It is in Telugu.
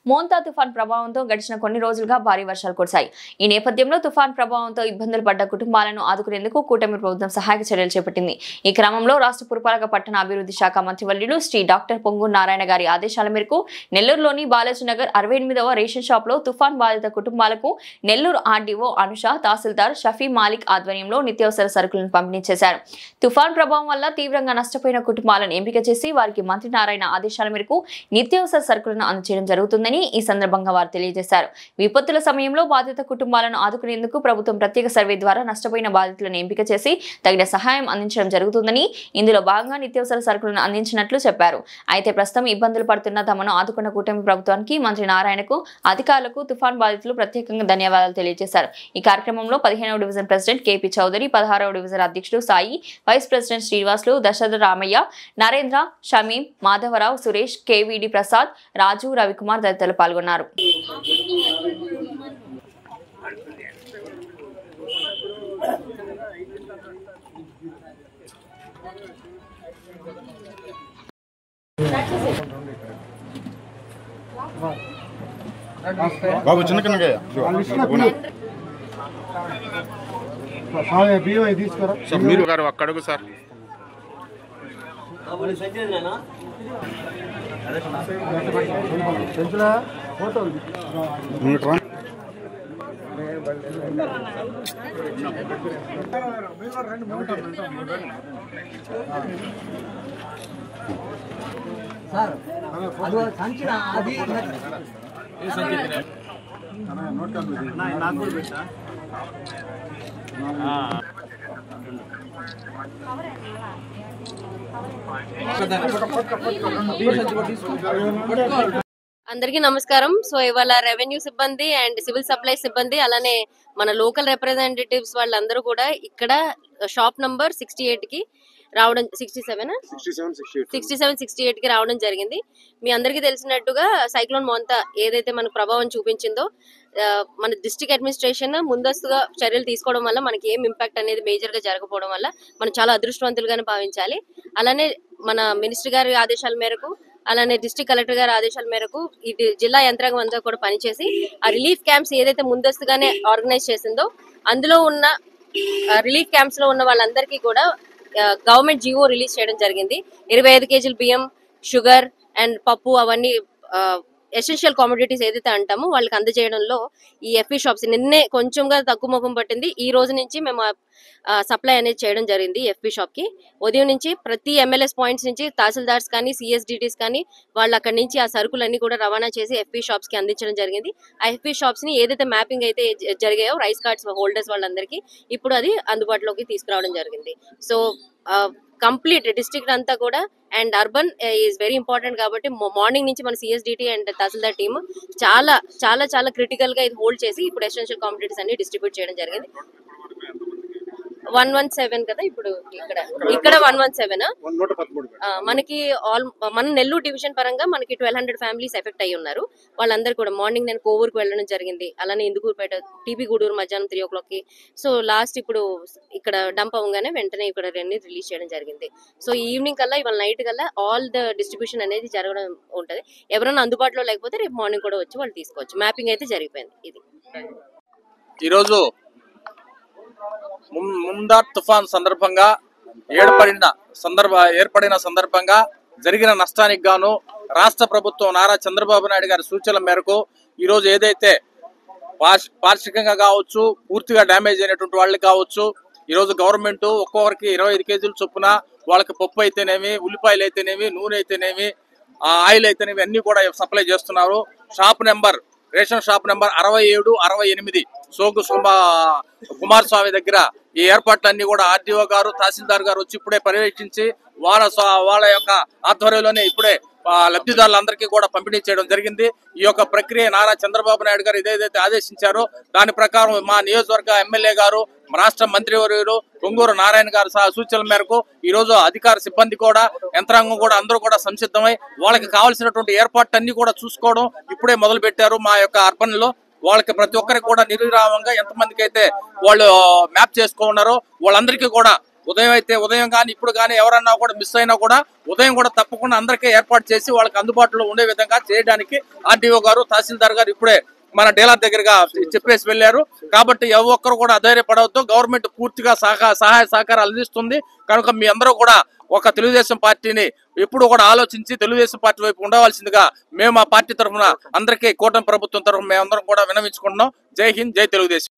మోంతా తుఫాన్ ప్రభావంతో గడిచిన కొన్ని రోజులుగా భారీ వర్షాలు కురిశాయి. ఈ నేపథ్యంలో తుఫాన్ ప్రభావంతో ఇబ్బందులు పడ్డ కుటుంబాలను ఆదుకునేందుకు కూటమి ప్రభుత్వం సహాయక చర్యలు చేపట్టింది. ఈ క్రమంలో రాష్ట్ర పురపాలక పట్టణ అభివృద్ధి శాఖ మంత్రివర్యులు శ్రీ డాక్టర్ పొంగూరు నారాయణ గారి ఆదేశాల మేరకు నెల్లూరులోని బాలాజీనగర్ 68వ రేషన్ షాప్ లో తుఫాన్ బాధిత కుటుంబాలకు నెల్లూరు ఆర్డీఓ అనుష, తహసీల్దార్ షఫీ మాలిక్ ఆధ్వర్యంలో నిత్యావసర సరుకులను పంపిణీ చేశారు. తుఫాన్ ప్రభావం వల్ల తీవ్రంగా నష్టపోయిన కుటుంబాలను ఎంపిక చేసి వారికి మంత్రి నారాయణ ఆదేశాల మేరకు నిత్యావసర సరుకులను అందజేయడం జరుగుతుందని ఈ సందర్భంగా వారు తెలియజేశారు. విపత్తుల సమయంలో బాధిత కుటుంబాలను ఆదుకునేందుకు ప్రభుత్వం ప్రత్యేక సర్వే ద్వారా నష్టపోయిన బాధితులను ఎంపిక చేసి తగిన సహాయం అందించడం జరుగుతుందని, ఇందులో భాగంగా నిత్యావసర సరుకులను అందించినట్లు చెప్పారు. అయితే ప్రస్తుతం ఇబ్బందులు పడుతున్న తమను ఆదుకున్న కూటమి ప్రభుత్వానికి, మంత్రి నారాయణకు, అధికారులకు తుఫాన్ బాధితులు ప్రత్యేకంగా ధన్యవాదాలు తెలియజేశారు. ఈ కార్యక్రమంలో 15వ డివిజన్ ప్రెసిడెంట్ కేపీ చౌదరి, 16వ డివిజన్ అధ్యక్షుడు సాయి, వైస్ ప్రెసిడెంట్ శ్రీనివాసులు, దశరథ రామయ్య, నరేంద్ర, షమీం, మాధవరావు, సురేష్, కేవీడి ప్రసాద్, రాజు, రవికుమార్ తదితరులు పాల్గొన్నారు. బాబు చిన్న మీరు గారు అక్కడకు సార్ అందరికీ నమస్కారం. సో ఇవాళ రెవెన్యూ సిబ్బంది అండ్ సివిల్ సప్లై సిబ్బంది అలానే మన లోకల్ రిప్రజెంటేటివ్స్ వాళ్ళందరూ కూడా ఇక్కడ షాప్ నంబర్ 68 కి రావడం 67 కి రావడం జరిగింది. మీ అందరికీ తెలిసినట్టుగా సైక్లోన్ మోంతా ఏదైతే మనకు ప్రభావం చూపించిందో మన డిస్ట్రిక్ట్ అడ్మినిస్ట్రేషన్ ముందస్తుగా చర్యలు తీసుకోవడం వల్ల మనకి ఏం ఇంపాక్ట్ అనేది మేజర్ గా జరగకపోవడం వల్ల మనం చాలా అదృష్టవంతులుగానే భావించాలి. అలానే మన మినిస్టర్ గారి ఆదేశాల మేరకు, అలానే డిస్ట్రిక్ట్ కలెక్టర్ గారి ఆదేశాల మేరకు ఈ జిల్లా యంత్రాంగం అంతా కూడా పనిచేసి ఆ రిలీఫ్ క్యాంప్స్ ఏదైతే ముందస్తుగానే ఆర్గనైజ్ చేసిందో అందులో ఉన్న రిలీఫ్ క్యాంప్స్ లో ఉన్న వాళ్ళందరికీ కూడా గవర్నమెంట్ జీవో రిలీజ్ చేయడం జరిగింది. 25 కేజీల బియ్యం, షుగర్ అండ్ పప్పు అవన్నీ ఎసెన్షియల్ కామోడిటీస్ ఏదైతే అంటామో వాళ్ళకి అందజేయడంలో ఈ ఎఫ్ఈ షాప్స్ నిన్నే కొంచెంగా తక్కువ ముఖం పట్టింది. ఈ రోజు నుంచి మేము సప్లై అనేది చేయడం జరిగింది ఎఫ్ఈ షాప్ కి. ఉదయం నుంచి ప్రతి ఎమ్మెల్యేస్ పాయింట్స్ నుంచి తహసీల్దార్స్ కానీ, సిఎస్డిటీస్ కానీ వాళ్ళు అక్కడి నుంచి ఆ సరుకులన్నీ కూడా రవాణా చేసి ఎఫ్ఈ షాప్స్ కి అందించడం జరిగింది. ఆ ఎఫ్ఈ షాప్స్ ని ఏదైతే మ్యాపింగ్ అయితే జరిగాయో రైస్ కార్డ్స్ హోల్డర్స్ వాళ్ళందరికీ ఇప్పుడు అది అందుబాటులోకి తీసుకురావడం జరిగింది. సో కంప్లీట్ డిస్ట్రిక్ట్ అంతా కూడా and urban is very important కాబట్టి మార్నింగ్ నుంచి మన సిఎస్డిటి అండ్ తహసీల్దార్ టీమ్ చాలా చాలా చాలా క్రిటికల్ గా ఇది హోల్డ్ చేసి ఇప్పుడు ఎసెన్షియల్ కామోడిటీస్ అన్ని డిస్ట్రిబ్యూట్ చేయడం జరిగింది. 117 కదా ఇప్పుడు ఇక్కడ 117 మనకి మన నెల్లూరు డివిజన్ పరంగా మనకి 1200 ఫ్యామిలీస్ ఎఫెక్ట్ అయ్యి ఉన్నారు. వాళ్ళందరూ కూడా మార్నింగ్ నేను కోవూరుకు వెళ్ళడం జరిగింది. అలానే ఇందుకూరుపేట, టీపీ గూడూరు మధ్యాహ్నం 3 o'clock సో లాస్ట్ ఇప్పుడు ఇక్కడ డంప్ అవ్వగానే వెంటనే ఇక్కడ రెండు రిలీజ్ చేయడం జరిగింది. సో ఈవినింగ్ కల్లా ఇవాళ నైట్ కల్లా ఆల్ ద డిస్ట్రిబ్యూషన్ అనేది జరగడం ఉంటది. ఎవరైనా అందుబాటులో లేకపోతే రేపు మార్నింగ్ కూడా వచ్చి వాళ్ళు తీసుకోవచ్చు. మ్యాపింగ్ అయితే జరిగిపోయింది. ఇది ఈరోజు ముందా తుఫాన్ సందర్భంగా ఏర్పడిన సందర్భంగా జరిగిన నష్టానికి గాను రాష్ట్ర ప్రభుత్వం నారా చంద్రబాబు నాయుడు గారి సూచనల మేరకు ఈరోజు ఏదైతే పార్షికంగా కావచ్చు, పూర్తిగా డ్యామేజ్ అయినటువంటి వాళ్ళకి కావచ్చు, ఈరోజు గవర్నమెంట్ ఒక్కొక్కరికి 25 కేజీలు చొప్పున వాళ్ళకి పప్పు అయితేనేమి, ఉల్లిపాయలు అయితేనేమి, నూనె అయితేనేమి, ఆయిల్ అయితేనేమి అన్ని కూడా సప్లై చేస్తున్నారు. రేషన్ షాప్ నెంబర్ 67, 68 సోగు కుమారస్వామి దగ్గర ఈ ఏర్పాట్లన్నీ కూడా ఆర్డీఓ గారు, తహసీల్దార్ గారు వచ్చి ఇప్పుడే పర్యవేక్షించి వాళ్ళ యొక్క ఆధ్వర్యంలోనే ఇప్పుడే లబ్ధిదారులందరికీ కూడా పంపిణీ చేయడం జరిగింది. ఈ యొక్క ప్రక్రియ నారా చంద్రబాబు నాయుడు గారు ఏదైతే ఆదేశించారో దాని ప్రకారం మా నియోజకవర్గ ఎమ్మెల్యే గారు, రాష్ట్ర మంత్రివర్యులు పొంగూరు నారాయణ గారు సూచనల మేరకు ఈ రోజు అధికార సిబ్బంది కూడా, యంత్రాంగం కూడా అందరూ కూడా సంసిద్ధమై వాళ్ళకి కావాల్సినటువంటి ఏర్పాట్లన్నీ కూడా చూసుకోవడం ఇప్పుడే మొదలు పెట్టారు. మా యొక్క అర్బన్ లో వాళ్ళకి ప్రతి ఒక్కరికి కూడా నిర్విరామంగా ఎంతమందికి అయితే వాళ్ళు మ్యాప్ చేసుకున్నారో వాళ్ళందరికీ కూడా ఉదయం అయితే ఉదయం కానీ ఇప్పుడు కానీ ఎవరన్నా కూడా మిస్ అయినా కూడా ఉదయం కూడా తప్పకుండా అందరికీ ఏర్పాటు చేసి వాళ్ళకి అందుబాటులో ఉండే విధంగా చేయడానికి ఆర్డీఓ గారు తహసీల్దార్ గారు ఇప్పుడే మన డీలర్ దగ్గరగా చెప్పేసి వెళ్లారు. కాబట్టి ఎవరు ఒక్కరు కూడా అధైర్యపడవద్దు. గవర్నమెంట్ పూర్తిగా సహాయ సహకారాలు అందిస్తుంది. కనుక మీ అందరూ కూడా ఒక తెలుగుదేశం పార్టీని ఎప్పుడు కూడా ఆలోచించి తెలుగుదేశం పార్టీ వైపు ఉండవలసిందిగా మేము ఆ పార్టీ తరఫున అందరికీ కూటమి ప్రభుత్వం తరఫున మేమందరం కూడా విన్నవించుకుంటున్నాం. జై హింద్, జై తెలుగుదేశం.